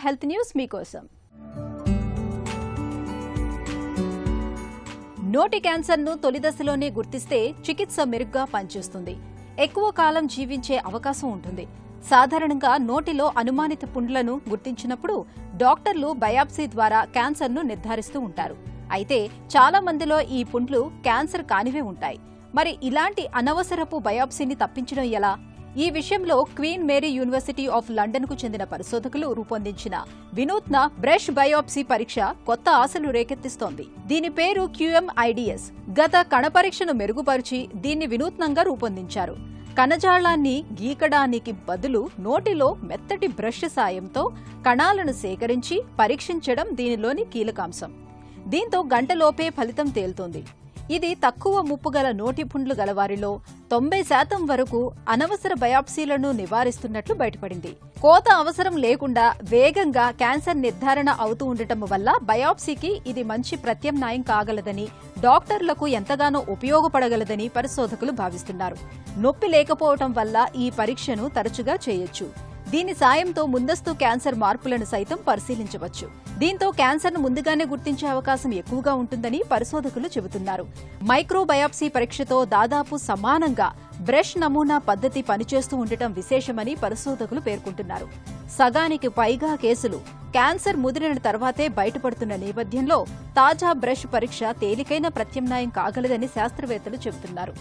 Health news మీకోసం. నోటి క్యాన్సర్ను తొలి దశలోనే గుర్తిస్తే చికిత్స మెరుగ్గా పనిచేస్తుంది. ఎక్కువ కాలం జీవించే అవకాశం ఉంటుంది. సాధారణంగా నోటిలో అనుమానిత పుండ్లను గుర్తించినప్పుడు డాక్టర్లు బయాప్సీ ద్వారా క్యాన్సర్ను నిర్ధారిస్తూ ఉంటారు. అయితే చాలా మందిలో ఈ పుండ్లు క్యాన్సర్ కానివే ఉంటాయి. మరి ఇలాంటి అనవసరపు బయాప్సీని తప్పించడం ఎలా? ఈ విషయంలో Queen Mary University of London కు చెందిన పరిశోధకులు రూపొందించిన వినూత్న బ్రష్ బయాప్సీ పరీక్ష కొత్త ఆశలు రేకెత్తిస్తోంది. దీని పేరు QMIDS. గత కణ పరీక్షను మెరుగుపరిచి దీన్ని వినూత్నంగా రూపొందించారు. కణజాలాన్ని గీకడానికి బదులు నోటిలో మెత్తటి బ్రష్ సాయంతో కణాలను సేకరించి పరీక్షించడం దీనిలోని కీలకాంశం. దీంతో గంటలోపే ఫలితం తేలుతోంది. ఇది తక్కువ ముప్పుగల నోటి పుండ్లు గలవారిలో 90% వరకు అనవసర బయాప్సీలను నివారిస్తున్నట్లు బయటపడింది. కోత అవసరం లేకుండా వేగంగా క్యాన్సర్ నిర్ధారణ అవుతూ ఉండటం వల్ల బయాప్సీకి ఇది మంచి ప్రత్యామ్నాయం కాగలదని, డాక్టర్లకు ఎంతగానో ఉపయోగపడగలదని పరిశోధకులు భావిస్తున్నారు. నొప్పి లేకపోవటం వల్ల ఈ పరీక్షను తరచుగా చేయొచ్చు. దీని సాయంతో ముందస్తు క్యాన్సర్ మార్పులను సైతం పరిశీలించవచ్చు. దీంతో క్యాన్సర్ను ముందుగానే గుర్తించే అవకాశం ఎక్కువగా ఉంటుందని పరిశోధకులు చెబుతున్నారు. మైక్రో బయాప్సీ పరీక్షతో దాదాపు సమానంగా బ్రష్ నమూనా పద్ధతి పనిచేస్తూ ఉండటం విశేషమని పరిశోధకులు పేర్కొంటున్నారు. సగానికి పైగా కేసులు క్యాన్సర్ ముదిరిన తర్వాతే బయటపడుతున్న నేపథ్యంలో తాజా బ్రష్ పరీక్ష తేలికైన ప్రత్యామ్నాయం కాగలదని శాస్త్రవేత్తలు చెబుతున్నారు.